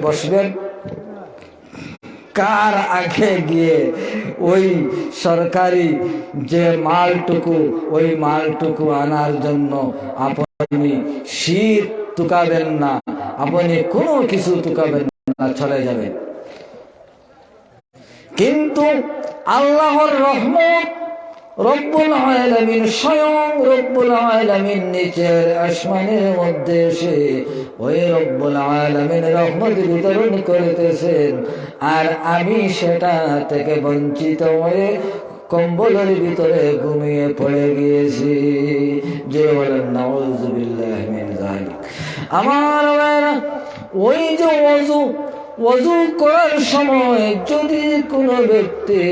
বসবেন, কার আগে গিয়ে ওই সরকারি যে মালটুকু ওই মালটুকু আনার জন্য আপনি শীত টুকাবেন না, আপনি কোনো কিছু টুকাবেন না, চলে যাবেন। কিন্তু আল্লাহর রহমত রব্বুল আলামিন, স্বয়ং রব্বুল আলামিন নিচের আসমানের মধ্যে এসে ওই রব্বুল আলামিন রহমত বিতরণ করতেছেন, আর আমি সেটা থেকে বঞ্চিত হয়ে কম্বলের ভিতরে ঘুমিয়ে পড়ে গিয়েছি। যে বলেন নাউযুবিল্লাহি মিন যালিক। আমার ওই যে ওযু করার সময় যদি কোনো ব্যক্তি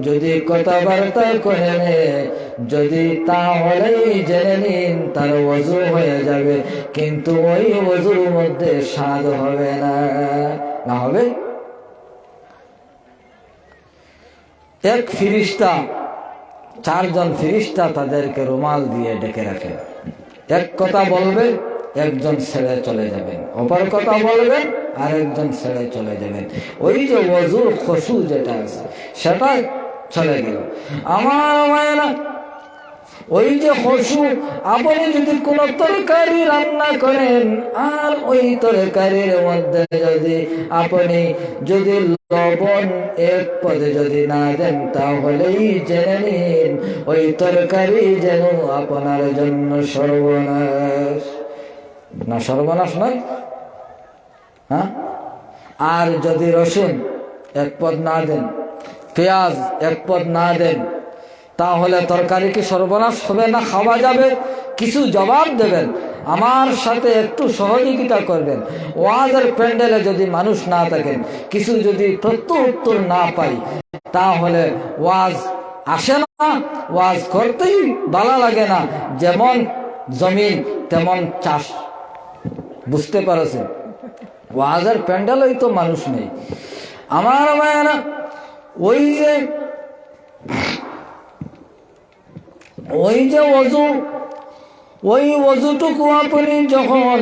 যদি কথাবার্তা করে যদি তাহলেই জেনে নিন তার ওযু হয়ে যাবে, কিন্তু ওই ওযুর মধ্যে স্বাদ হবে না। না হবে? এক ফিরিস্তা, 4 জন ফিরিস্তা তাদেরকে রুমাল দিয়ে ডেকে রাখে। এক কথা বলবে, একজন ছেড়ে চলে যাবেন, অপর কথা বলবেন, আর একজন ছেড়ে চলে যাবেন। ওই যে ওযুর খুশু যেটা আছে সেটা চলে গেল। আমার মায়েরা, ওই যে খুশু, আপনি যদি কোনো তরকারি রান্না করেন আর ওই তরকারির মধ্যে আপনি যদি লবণ এক পদে যদি না দেন, তাহলেই জেনে নিন ওই তরকারি যেন আপনার জন্য সর্বনাশ। না সর্বনাশ নয়? হ্যাঁ। আর যদি রসুন এক পদ না দেন, পেঁয়াজ এক পদ না দেন, তাহলে তরকারি কি সর্বনাশ হবে না খাওয়া যাবে? কিছু জবাব দেবেন, আমার সাথে একটু সহযোগিতা করবেন। ওয়াজের প্যান্ডেলে যদি মানুষ না থাকেন, কিছু যদি উত্তর না পাই, তাহলে ওয়াজ আসে না, ওয়াজ করতেই ভালো লাগে না। যেমন জমিন তেমন চাষ, বুঝতে পারছেন? ওয়াজের প্যান্ডেলেই তো মানুষ নেই। আমার মায়েরা, ওই যে ওযু, ওই ওযুটুকু আপনি যখন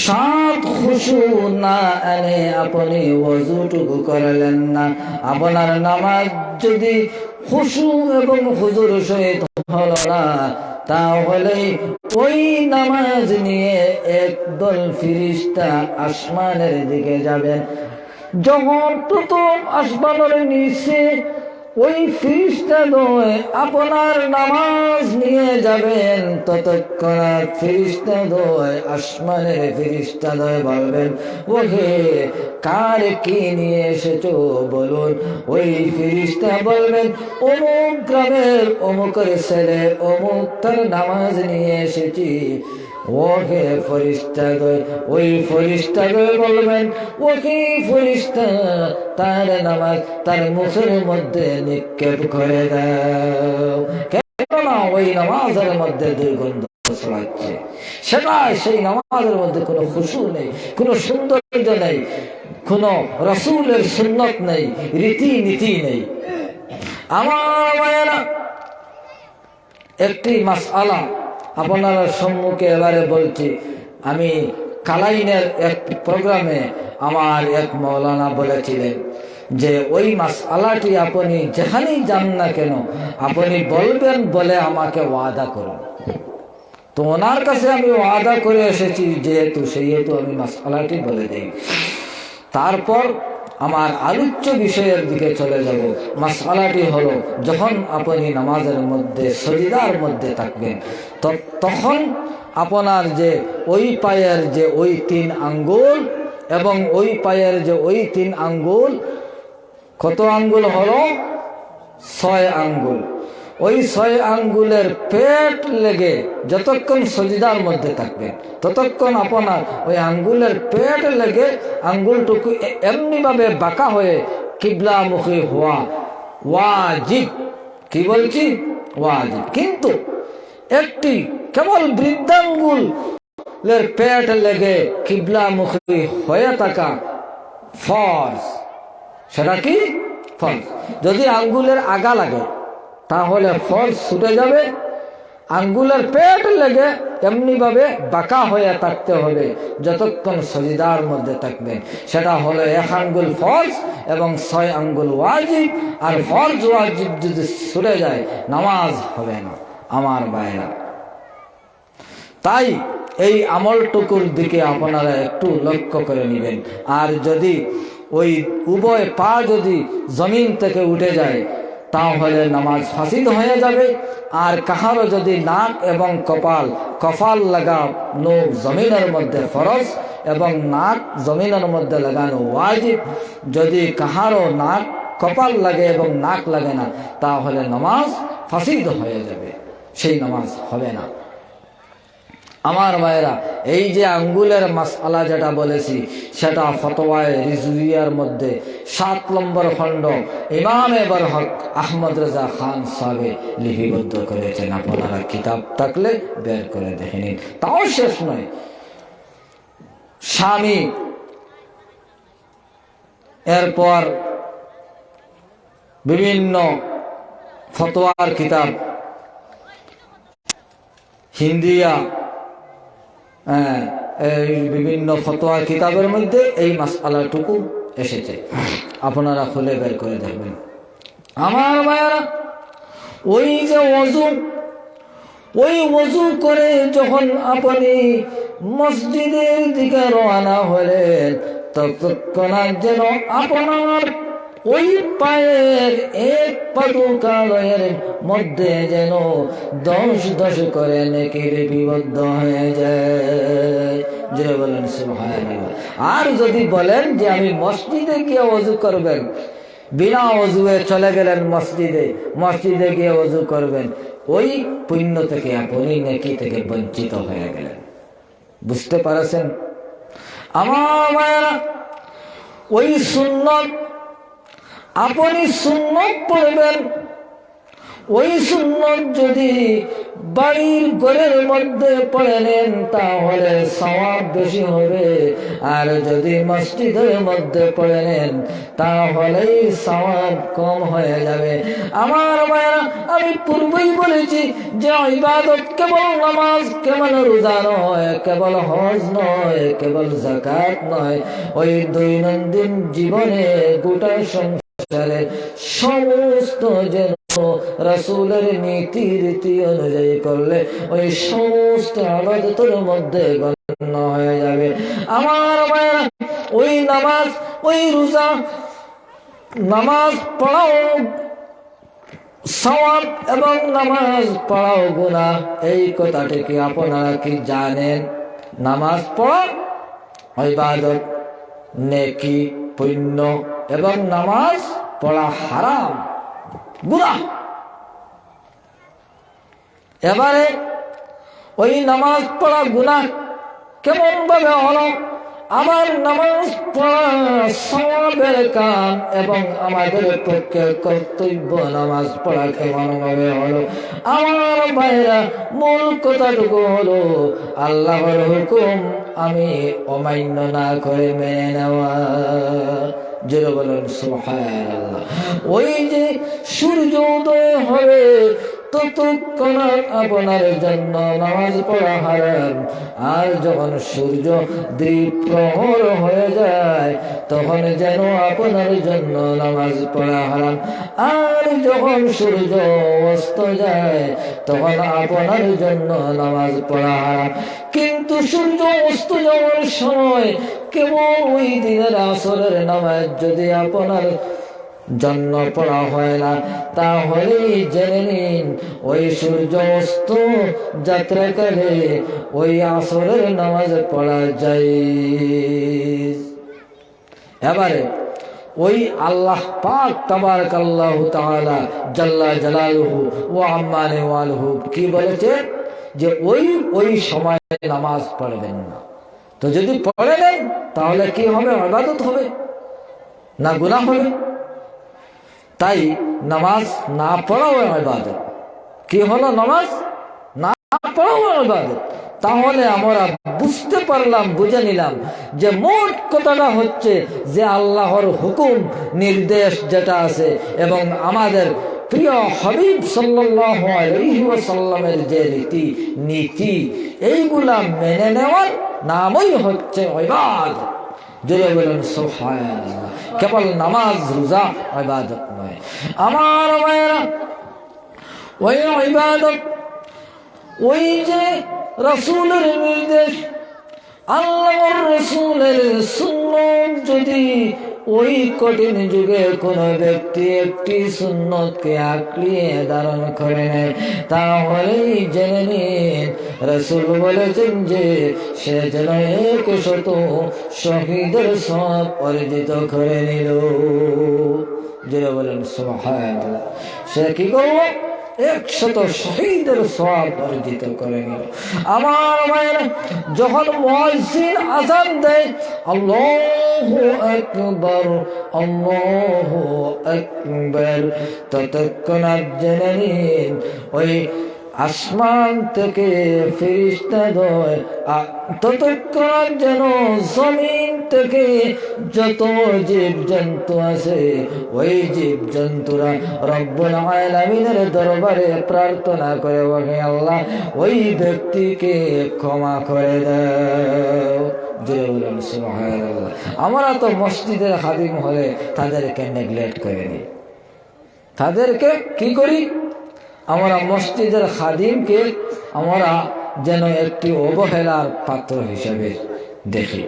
সাত খুশু না এনে আপনি ওযুটুকু করলেন না, আপনার নামাজ যদি খুশু এবং হুজুর সহিত হলো না, তাহলে ওই নামাজ নিয়ে একদল ফিরিস্তা আসমানের দিকে যাবেন। যখন প্রথম আসমানের নিচে ওই ফিরিস্তাদ্বয় আপনার নামাজ নিয়ে যাবেন, ততক্ষণ ফিরিস্তাদ্বয় আসমানের ফিরিস্তাদ্বয় বলবেন, ওহে কার কি নিয়ে এসেছো বলুন। ওই ফিরিস্তা বলবেন, অমুক গ্রামের অমুকের ছেলে অমুক তার নামাজ নিয়ে এসেছি। ওকে ফেরেশতাগণ, ওই ফেরেশতাগণ বলবেন, ওকে ফেরেশতা তার নামাজ তার মুখের মধ্যে নিক্ষেপ করে দাও, কেননা ওই নামাজের মধ্যে দুর্গন্ধ ছড়াচ্ছে। সেটা সেই নামাজের মধ্যে কোনো খুশু নেই, কোনো সৌন্দর্য নেই, কোনো রাসূলের সুন্নত নেই, রীতিনীতি নেই। আমার মায়েরা, একটি মাসআলা আপনার সম্মুখে এবারে বলছি। আমি কালাইনের এক প্রোগ্রামে আমার এক মৌলানা বলেছিলেন যে ওই মাসআলাটি আপনি যেখানেই যান না কেন আপনি বলবেন বলে আমাকে ওয়াদা করুন। তো ওনার কাছে আমি ওয়াদা করে এসেছি, যেহেতু সেহেতু আমি মাসআলাটি বলে দিই। তারপর আমার আলোচ্য বিষয়ের দিকে চলে যাব। মাসআলাটি হলো, যখন আপনি নামাজের মধ্যে সজদার মধ্যে থাকবেন, তখন আপনার যে ওই পায়ের যে ওই 3 আঙ্গুল এবং ওই পায়ের যে ওই 3 আঙ্গুল, কত আঙ্গুল হলো? 6 আঙ্গুল। ওই 6 আঙ্গুলের পেট লেগে যতক্ষণ সজদার মধ্যে থাকবেন, ততক্ষণ আপনার ওই আঙ্গুলের পেট লেগে আঙ্গুলটুকু এমনি ভাবে বাঁকা হয়ে কিবলামুখী হওয়া ওয়াজিব। কি বলছি? ওয়াজিব। কিন্তু একটি কেবল বৃদ্ধাঙ্গুলের পেট লেগে কিবলামুখী হয়ে থাকা ফরজ। সেটা কি? ফরজ। যদি আঙ্গুলের আগা লাগে তাহলে ফরজ ছুটে যাবে, আঙ্গুলের পেট লেগে এমনি ভাবে বাঁকা হয়ে থাকতে হবে যতক্ষণ সজিদার মধ্যে থাকবেন। সেটা হলো 1 আঙ্গুল ফরজ এবং 6 আঙ্গুল ওয়াজিব। আর ফরজ ওয়াজিব যদি ছুটে যায় নামাজ হবে না আমার ভাইরা। তাই এই আমলটুকুর দিকে আপনারা একটু লক্ষ্য করে নেবেন। আর যদি ওই উভয় পা যদি জমিন থেকে উঠে যায় তাহলে নামাজ ফাসিদ হয়ে যাবে। আর কাহারও যদি নাক এবং কপাল লাগানো জমিনের মধ্যে ফরজ এবং নাক জমিনের মধ্যে লাগানো ওয়াজিব, যদি কাহারও নাক কপাল লাগে এবং নাক লাগে না তাহলে নামাজ ফাসিদ হয়ে যাবে, সেই নামাজ হবে না। আমার ভাইরা, এই যে আঙ্গুলের মাসআলা যেটা বলেছি সেটা ফতোয়ায়ে রিজভিয়ার মধ্যে 7 নম্বর খণ্ড ইমামে বরহক আহমদ রেজা খান সাহেব লিপিবদ্ধ করেছেন। আপনারা কিতাব থাকলে বের করে দেখে নিন। তাও শেষ নয়, স্বামী, এরপর বিভিন্ন ফতোয়ার কিতাব, হিন্দিয়া, বিভিন্ন ফতোয়ার কিতাবের মধ্যে এই মাসআলাটুকু এসেছে, আপনারা খুলে বের করে দেখবেন। আমার মায়েরা, ওই যে ওযু করে যখন আপনি মসজিদের দিকে রওনা হলেন ততক্ষণ যেন আপনার ওই পায়ের এক পাদুকালয়ের মধ্যে যেন 10 করে নেকির বিবদ্ধ হয়ে যায়। যে বলেন সুবহানাল্লাহ। আর যদি বলেন যে আমি মসজিদে গিয়ে ওযু করবেন, বিনা ওযুয়ে চলে গেলেন মসজিদে গিয়ে ওযু করবেন, ওই পুণ্য থেকে আপনি নেকি থেকে বঞ্চিত হয়ে গেলেন। বুঝতে পারছেন আমার মায়েরা? ওই সুন্নত, আপনি সুন্নত পড়বেন, ওই সুন্নত যদি বাড়ির ঘরের মধ্যে পড়ে নেন তাহলে সওয়াব বেশি হবে। আর যদি মসজিদের মধ্যে পড়ে নেন তাহলে সওয়াব কম হয়ে যাবে। আমার ভাইরা, আমি পূর্বেই বলেছি যে ইবাদত কেবল নামাজ, কেবল রোজা নয়, কেবল হজ নয়, কেবল যাকাত নয়, ওই দৈনন্দিন জীবনে গোটা সমস্ত যেন রাসূলের নীতি রীতি অনুযায়ী করলে ওই সমস্ত ইবাদতের মধ্যে গণ্য হয়ে যাবে। আমার ভাইরা, ওই নামাজ, ওই রোজা, নামাজ পড়াও সওয়াব এবং নামাজ পড়াও গুনাহ, এই কথাটি কি আপনারা কি জানেন? নামাজ পড়া ইবাদত, নেকি, পুণ্য, এবং নামাজ পড়া হারাম, গুনাহ। এবারে ওই নামাজ পড়া গুনাহ কেমন ভাবে হলো? আমার নামাজ পড়া সওয়াবের কাম এবং আমাদের পক্ষে কর্তব্য, নামাজ পড়া কেমন ভাবে হলো? আমার ভাইরা, মূল কথাটুকু হলো আল্লাহর হুকুম আমি অমান্য না করে মেনে নেওয়া। জোরে বলেন সুবহানাল্লাহ। ওই যে সূর্য উদয় হবে ততক্ষণ আপনার জন্য নামাজ পড়া হারাম। আর যখন সূর্য দ্বিপ্রহর হয়ে যায় তখন যেন আপনার জন্য নামাজ পড়া হারাম। আর যখন সূর্য অস্ত যায় তখন আপনার জন্য নামাজ পড়া হারাম। কিন্তু সূর্য অস্ত যাওয়ার সময় কেবল ওই দিনের আসরের নামাজ যদি আপনার জন্য পড়া হয় না তাহলে জেনে নিন ওই সূর্য অস্ত যাত্রাকালে ওই আসরের নামাজ পড়া যায়। এবারে ওই আল্লাহ পাক তাবারাকাল্লাহু তাআলা জাল্লা জালালুহু ওয়া আম্মা নাওয়ালুহু কি বলেছে যে ওই সময় নামাজ পড়বেন না। তো যদি পড়ে নেন তাহলে কি হবে? ইবাদত হবে না গুনাহ হবে? তাই নামাজ না পড়াও ইবাদত। কি হলো? নামাজ না পড়াও ইবাদত। তাহলে আমরা বুঝতে পারলাম, বুঝে নিলাম যে মোট কথাটা হচ্ছে যে আল্লাহর হুকুম নির্দেশ যেটা আছে এবং আমাদের প্রিয় হাবিব সাল্লাল্লাহু আলাইহি ওয়াসাল্লামের যে রীতি নীতি এইগুলা মেনে নেওয়ার নামই হচ্ছে ইবাদত। জোরে বলেন সুবহানাল্লাহ। কেবল নামাজ রোজা ইবাদত নয় আমার ভাইরা, ওই ইবাদত ওই যে রাসূলের নির্দেশ, আল্লাহর রাসূলের সুন্নাত যদি ওই কঠিন যুগে কোন ব্যক্তি একটি সুন্নতকে আঁকড়িয়ে ধারণ করে নেয়, তাহলেই জেনে নিন রাসূল বলেছেন যে সে যেন 100 শহীদের সওয়াব অর্জিত করে নিল। যারা বলেন সুবহানাল্লাহ, সে কি করলো? 100 শহীদের সওয়াব অর্জিত করে নিল। আমার ভাইরা, যখন মুয়াজ্জিন আযান দেয় আল্লাহু আকবার আল্লাহু আকবার, ততক্ষণ জেনে নিন ওই আসমান থেকে ফেরেশতাদ্বয় ততক্ষণ যেন জমিন থেকে যত জীবজন্তু আছে ওই জীবজন্তুরা রব্বুল আলামিনের দরবারে প্রার্থনা করে, ওহে আল্লাহ ওই ব্যক্তিকে ক্ষমা করে দাও। জোরে বলেন সুবহানাল্লাহ। আমরা তো মসজিদের খাদিম হলে তাদেরকে নেগলেক্ট করে দিই। তাদেরকে কি করি? আমরা মসজিদের খাদিমকে আমরা যেন একটি অবহেলার পাত্র হিসেবে দেখি।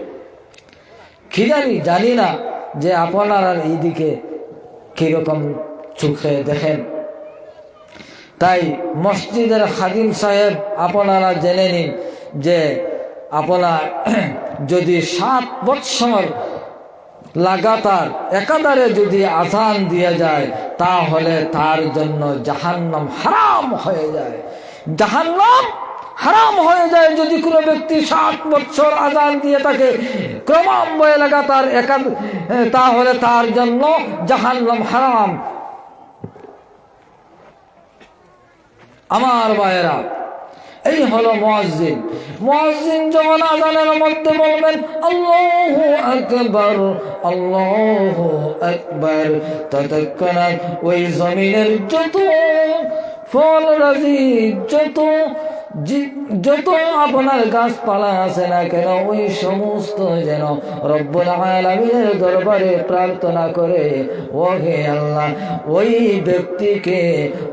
কি জানি না যে আপনারা এইদিকে কিরকম চোখে দেখেন। তাই মসজিদের খাদিম সাহেব আপনারা জেনে নিন যে আপনার যদি 7 বৎসর লাগাতার একাধারে যদি আযান দিয়ে যায় তাহলে তার জন্য জাহান্নাম হারাম হয়ে যায়। জাহান্নাম হারাম হয়ে যায় যদি কোনো ব্যক্তি 7 বছর আযান দিয়ে থাকে ক্রমান্বয়ে লাগাতার তাহলে তার জন্য জাহান্নাম হারাম। আমার ভাইয়েরা, এই হলো মুয়াজ্জিন। মুয়াজ্জিন যখন আযানের মধ্যে বলবেন আল্লাহু আকবার আল্লাহু আকবার, ততক্ষণ ওই জমিনের যত ফল রাজি যত আপনার গাছপালা আছে না কেন ওই সমস্ত যেন রব্বুল আলামিনের দরবারে প্রার্থনা করে, ওহে আল্লাহ ওই ব্যক্তিকে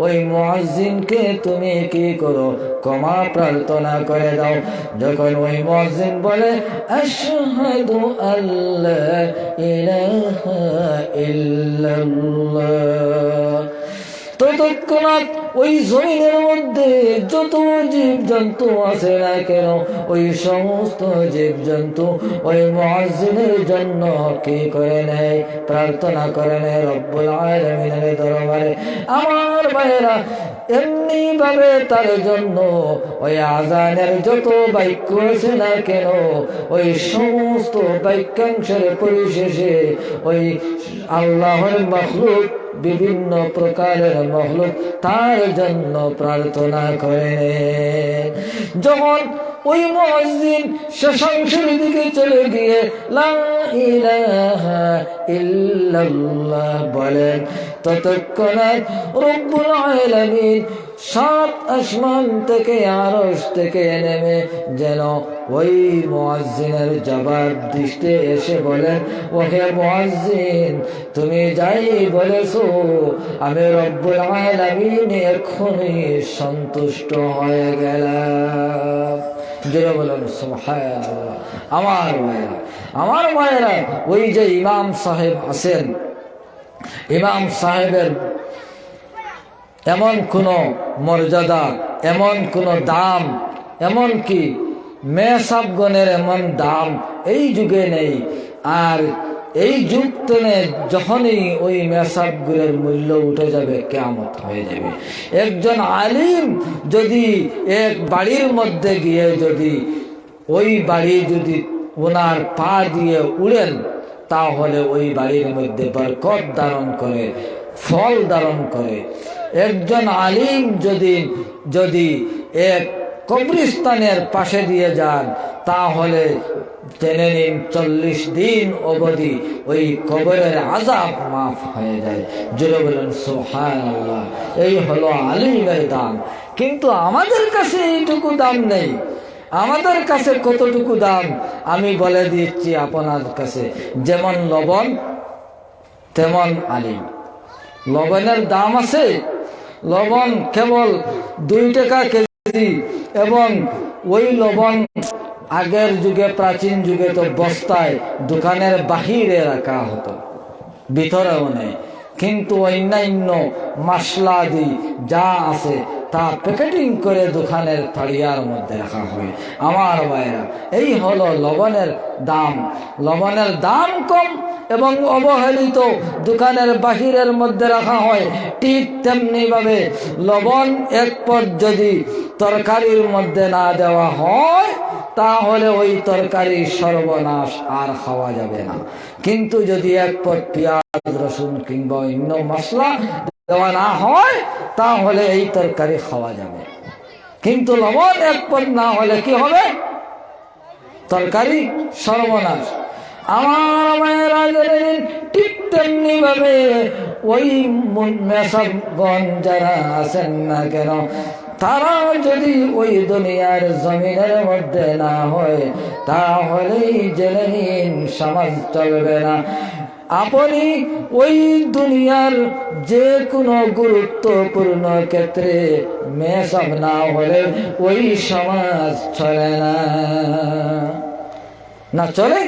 ওই মুয়াজ্জিনকে তুমি কি করো? ক্ষমা প্রার্থনা করে দাও। যখন ওই মুয়াজ্জিন বলে আশহাদু আল্লা ইলাহা ইল্লাল্লাহ, ততক্ষণাৎ ওই জমিনের মধ্যে যত জীবজন্তু আছে না কেন ওই সমস্ত জীবজন্তু ওই মুয়াজ্জিনের জন্য কি করে নেয়? প্রার্থনা করে নেয় রব্বুল আলামিনের দরবারে। আমার ভাইয়েরা, এমনি ভাবে তার জন্য ওই আযানের যত বাক্য আছে না কেন ওই সমস্ত বাক্যাংশের পরিশেষে ওই আল্লাহর মাখলুক বিভিন্ন প্রকারের মখলুক তার জন্য প্রার্থনা করে। যখন ওই মুয়াজ্জিন শেষাংশের দিকে চলে গিয়ে লা ইলাহা ইল্লাল্লাহ বলেন, ততক্ষণ রব্বুল আলামিন 7 আসমান থেকে আরশ থেকে নেমে যেন ওই মুয়াজ্জিনের জবাব দিতে এসে বলেন, ওহে মুয়াজ্জিন তুমি যাই বলেছো আমি রব্বুল আলামিন এখনই সন্তুষ্ট হয়ে গেলাম। জোরে বলেন সুবহানাল্লাহ। আমার ভাইয়েরা, ওই যে ইমাম সাহেব আছেন, ইমাম সাহেবের এমন কোনো মর্যাদা, এমন কোনো দাম, এমন কি মেসাবগণের এমন দাম এই যুগে নেই। আর এই যুগ টেনে যখনই ওই মেসাবগুলোর মূল্য উঠে যাবে, কিয়ামত হয়ে যাবে। একজন আলিম যদি এক বাড়ির মধ্যে গিয়ে যদি ওই বাড়ি যদি ওনার পা দিয়ে উড়েন তাহলে ওই বাড়ির মধ্যে বরকত ধারণ করে, ফল ধারণ করে। একজন আলিম যদি এক কবরস্থানের পাশে দিয়ে যান, তাহলে জেনে নিন 40 দিন অবধি ওই কবরের আযাব মাফ হয়ে যায়। জোরে বলেন সুবহানাল্লাহ। এই হলো আলিমের দাম। কিন্তু আমাদের কাছে এইটুকু দাম নেই। আমাদের কাছে কতটুকু দাম আমি বলে দিচ্ছি আপনার কাছে। যেমন লবণ তেমন আলিম। লবণের দাম আছে, লবণ কেবল 2 টাকা কেজি, এবং ওই লবণ আগের যুগে, প্রাচীন যুগে তো বস্তায় দোকানের বাহিরে রাখা হতো, ভিতরেও নেই। কিন্তু অন্যান্য মশলাদি যা আছে তা প্যাকেটিং করে দোকানের থালিয়ার মধ্যে রাখা হয়। আমার ভাইরা, এই হলো লবণের দাম। লবণের দাম কম এবং অবহেলিত দোকানের বাহিরের মধ্যে রাখা হয়। ঠিক তেমনি ভাবে লবণ এক পদ যদি তরকারির মধ্যে না দেওয়া হয়, তাহলে ওই তরকারি সর্বনাশ, আর খাওয়া যাবে না। কিন্তু যদি এক পদ পেঁয়াজ, রসুন কিংবা অন্য মশলা দেওয়া না হয়, তাহলে এই তরকারি খাওয়া যাবে। কিন্তু লবণ এক পদ না হলে কি হবে? তরকারি সর্বনাশ। আমার মায়েরা জানেন, ঠিক তেমনি ভাবে ওই মেসাবগণ যারা আছেন না কেন, তারা যদি ওই দুনিয়ার জমিনের মধ্যে না হয়, তাহলেই জেনে নিন সমাজ চলবে না। আপনি ওই দুনিয়ার যে কোনো গুরুত্বপূর্ণ ক্ষেত্রে মেসাব না হলে ওই সমাজ চলে না, না চলে।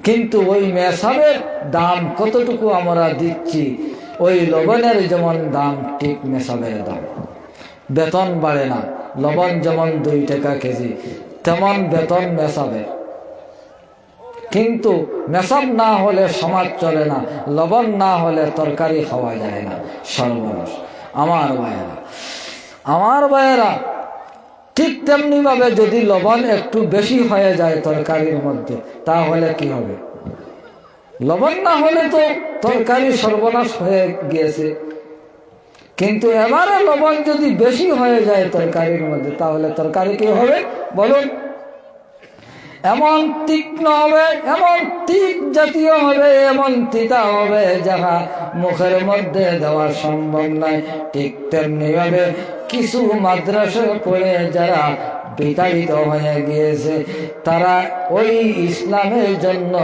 কিন্তু ওই মেসাবের দাম কতটুকু আমরা দিচ্ছি, ওই লবণের যেমন দাম ঠিক মেসাবের দাম। বেতন বাড়ে না। লবণ যেমন 2 টাকা কেজি, তেমন বেতন মেসাবের। কিন্তু মেসাব না হলে সমাজ চলে না, লবণ না হলে তরকারি খাওয়া যায় না, সর্বনাশ। আমার ভাইয়েরা, ঠিক তেমনি ভাবে যদি লবণ একটু বেশি হয়ে যায় তরকারির মধ্যে, তাহলে কি হবে? লবণ না হলে তো তরকারি সর্বনাশ হয়ে গিয়েছে। কিন্তু এবারে লবণ যদি বেশি হয়ে যায় তরকারির মধ্যে, তাহলে তরকারি কি হবে বলুন? এমন তীক্ষ্ণ হবে, এমন তিত জাতীয় হবে, এমন তিতা হবে, যাহা মুখের মধ্যে দেওয়া সম্ভব নয়। ঠিক তেমনি ভাবে কিছু মাদ্রাসা পড়ে যারা বিতাড়িত হয়ে গিয়েছে, তারা ওই ইসলামের জন্য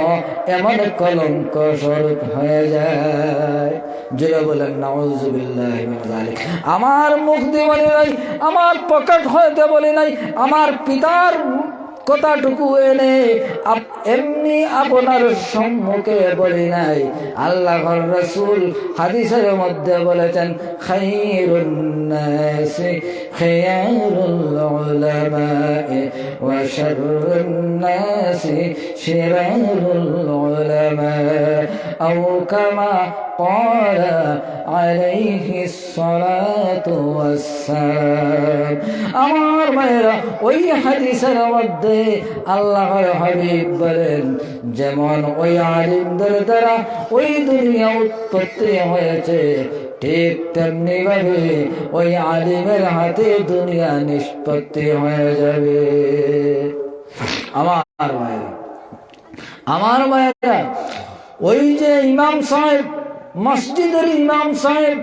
এমন কলঙ্ক স্বরূপ হয়ে যায়। জোরে বলেন নাউযুবিল্লাহি মিন যালিক। আমার মুখ দিয়ে বলি নাই, আমার পকেট হইতে বলি নাই, আমার পিতার কথাটুকু এনে এমনি আপনার সম্মুখে বলি নাই। আল্লাহর রাসূল হাদিসের মধ্যে বলেছেন, খায়রুন নাসি খায়রুল উলামা'i ওয়া শাররুন নাসি শিরারুল উলামা' আও কামা ক্বালা আলাইহিস সালাতু ওয়াস সালাম। আমার ভাইরা, ওই হাদিসের মধ্যে আল্লাহর হাবিব বলেন, যেমন ওই আলিমদের দ্বারা ওই দুনিয়া উৎপত্তি হয়েছে, ঠিক তেমনি ভাবে ওই আলিমের হাতে দুনিয়া নিষ্পত্তি হয়ে যাবে। আমার ভাইরা, ওই যে ইমাম সাহেব, মসজিদের ইমাম সাহেব,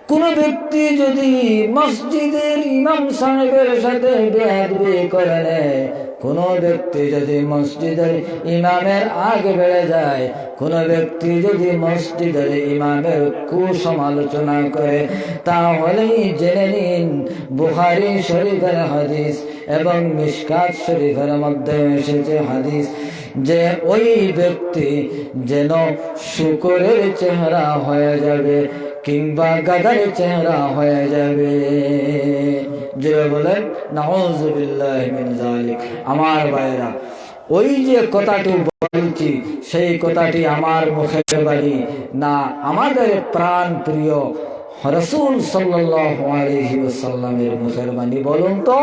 কোন ব্যক্তি যদি মসজিদের ইমাম সাহেবের সাথে বেয়াদবি করে নেয়, কোন ব্যক্তি যদি মসজিদের ইমামের আগে বেড়ে যায়, কোন ব্যক্তি যদি মসজিদের ইমামের কুসমালোচনা করে, তাহলেই জেনে নিন বুখারী শরীফের হাদিস এবং মিশকাত শরীফের মধ্যে এসেছে হাদিস, যে ওই ব্যক্তি যেন শূকরের চেহারা হয়ে যাবে কিংবা গাধার চেহারা হয়ে যাবে। যে বলেন নাউযুবিল্লাহি মিন যালিক। আমার ভাইরা, ওই যে কথাটি বলছি, সেই কথাটি আমার মুখের বাণী না, আমাদের প্রাণ প্রিয় রাসূল সাল্লাল্লাহু আলাইহি ওয়াসাল্লামের মুখের বাণী। বলুন তো,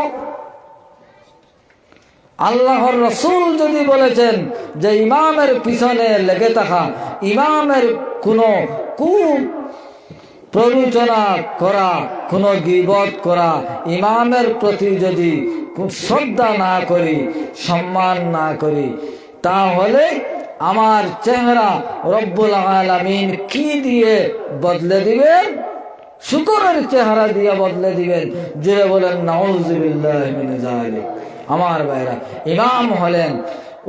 আল্লাহর রাসূল যদি বলেছেন যে ইমামের পিছনে লেগে থাকা, ইমামের কোনো প্ররোচনা করা, কোনো গীবত করা, ইমামের প্রতি যদি শ্রদ্ধা না করি, সম্মান না করি, তাহলে আমার চেহারা রব্বুল আলামিন কি দিয়ে বদলে দিবেন? শুকরের চেহারা দিয়ে বদলে দিবেন। জুড়ে বলেন নাউযুবিল্লাহি মিন যালিক। আমার ভাইরা, ইমাম হলেন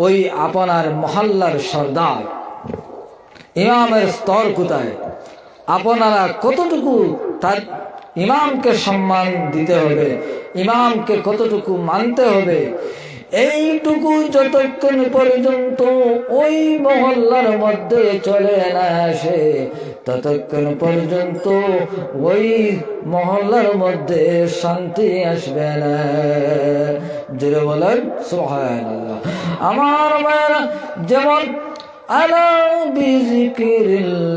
ওই আপনার মহল্লার সর্দার। ইমামের স্তর কোথায়? আপনারা কতটুকু তার ইমামকে সম্মান দিতে হবে, ইমামকে কতটুকু মানতে হবে, এইটুকু যতক্ষণ পর্যন্ত ওই মহল্লার মধ্যে চলে না আসে, ততক্ষণ পর্যন্ত ওই মহল্লার মধ্যে শান্তি আসবে না। জোরে বলেন সুবহানাল্লাহ। আমার মায়েরা, যেমন আলা বিযিকিরিল্লাহি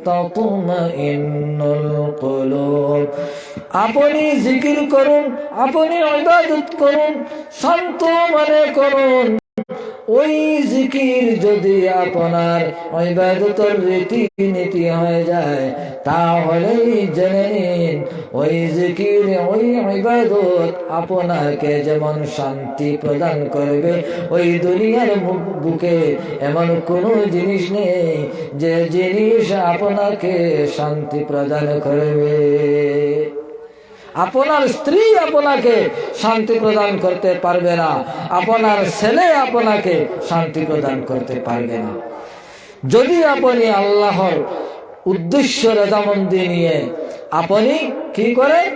তাতমাইন্নুল কুলুব, আপনি জিকির করুন, আপনি ইবাদত করুন, শান্ত মনে করুন। ওই জিকির যদি আপনার ইবাদতের রীতিনীতি হয়ে যায়, তাহলে জেনে নিন ওই জিকির, ওই ইবাদত আপনাকে যেমন শান্তি প্রদান করবে, ওই দুনিয়ার বুকে এমন কোনো জিনিস নেই যে জিনিস আপনাকে শান্তি প্রদান করবে। আপনার স্ত্রী আপনাকে শান্তি প্রদান করতে পারবে না, আপনার ছেলে আপনাকে শান্তি প্রদান করতে পারবে না। যদি আপনি আল্লাহর উদ্দেশ্য রেজামন্দি নিয়ে আপনি কি করেন?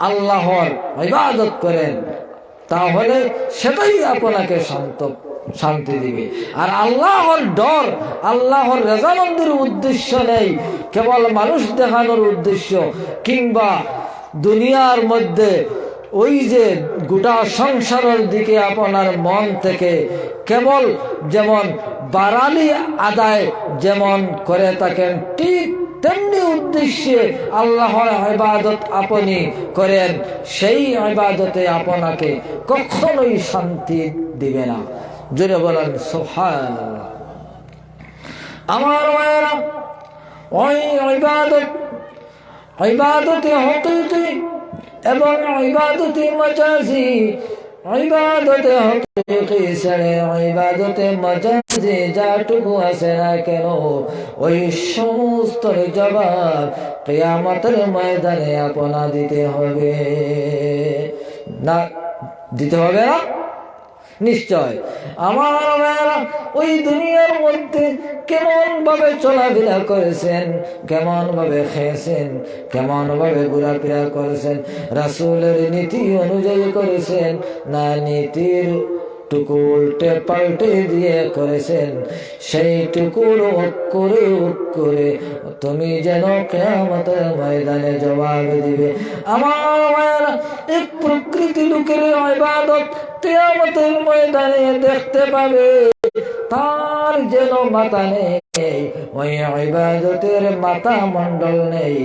আল্লাহর ইবাদত করেন, তাহলে সেটাই আপনাকে শান্তি দিবে। আর আল্লাহর ডর, আল্লাহর রেজামন্দির উদ্দেশ্য নেই, কেবল মানুষ দেখানোর উদ্দেশ্য, কিংবা দুনিয়ার মধ্যে ওই যে গোটা সংসারের দিকে আপনার মন থেকে কেবল যেমন বারালি আদায় যেমন করে থাকেন, ঠিক তেমনি উদ্দেশ্যে আল্লাহর ইবাদত আপনি করেন, সেই ইবাদতে আপনাকে কখনোই শান্তি দিবে না। জোরে বলেন সুবহানাল্লাহ। আমার মায়েরা, ওই ইবাদতে হকীকি এবং ইবাদতে মাজাজি, ইবাদতে হকীকি ছেড়ে ইবাদতে মাজাজি যাটুকু আছে না কেন, ওই সমস্ত জবাব কিয়ামতের ময়দানে আপনা দিতে হবে। না দিতে হবে না? নিশ্চয়। আমার ভাইরা, ওই দুনিয়ার মধ্যে কেমন ভাবে চলাফেরা করেছেন, কেমন ভাবে খেয়েছেন, কেমন ভাবে ঘোরাফেরা করেছেন, রাসূলের নীতি অনুযায়ী করেছেন না নীতির টুকু উল্টে পাল্টে দিয়ে করেছেন, সেই টুকুর করে তুমি যেন কিয়ামতের ময়দানে জবাব দিবে। আমার ভাইরা, এক প্রকৃতি লোকের ইবাদত কিয়ামতের ময়দানে দেখতে পাবে, তার যেন মাথা নেই, ওই ইবাদতের মাথা মণ্ডল নেই।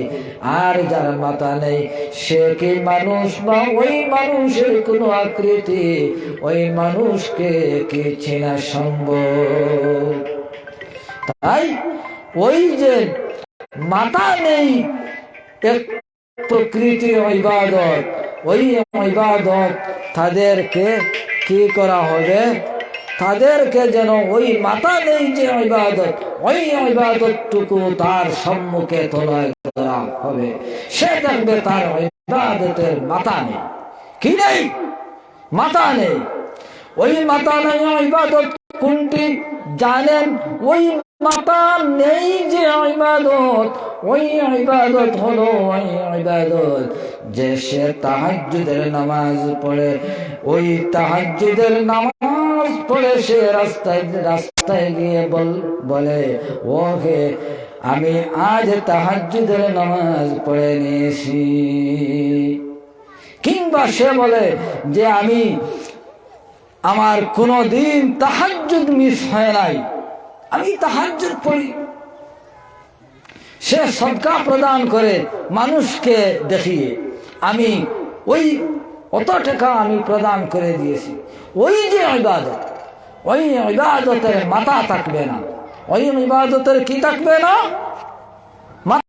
আর যার মাথা নেই সে কি মানুষ, বা ওই মানুষের কোন আকৃতি, ওই মানুষকে কি চেনা সম্ভব? তাই ওই যে মাথা নেই এক প্রকৃতি ইবাদত, ওই ইবাদত তাদেরকে কি করা হবে? তাদেরকে যেন ওই মাথা নেই যে ইবাদত, ওই ইবাদতটুকু তার সম্মুখে তোলায় করা হবে। সে দেখবে তার ইবাদতের মাথা নেই। কি নেই? মাথা নেই। ওই মাথা নেই ইবাদত কোনটি জানেন? ওই মাথা নেই যে ইবাদত, ওই ইবাদত হলো ওই ইবাদত যে সে তাহাজ্জুদের নামাজ পড়ে, ওই তাহাজ্জুদের নামাজ পড়ে সে রাস্তায় গিয়ে বলে, ওকে আমি আজ তাহাজ্জুদের নামাজ পড়ে নিয়েছি। কিংবা সে বলে যে আমার কোনদিন তাহাজ্জুদ মিস হয় নাই, আমি তাহাজ্জুদ পড়ি। সে সদকা প্রদান করে মানুষকে দেখিয়ে, আমি ওই অত টাকা আমি প্রদান করে দিয়েছি। ওই যে ইবাদত, ওই ইবাদতের মাথা থাকবে না, ওই ইবাদতের কি থাকবে না?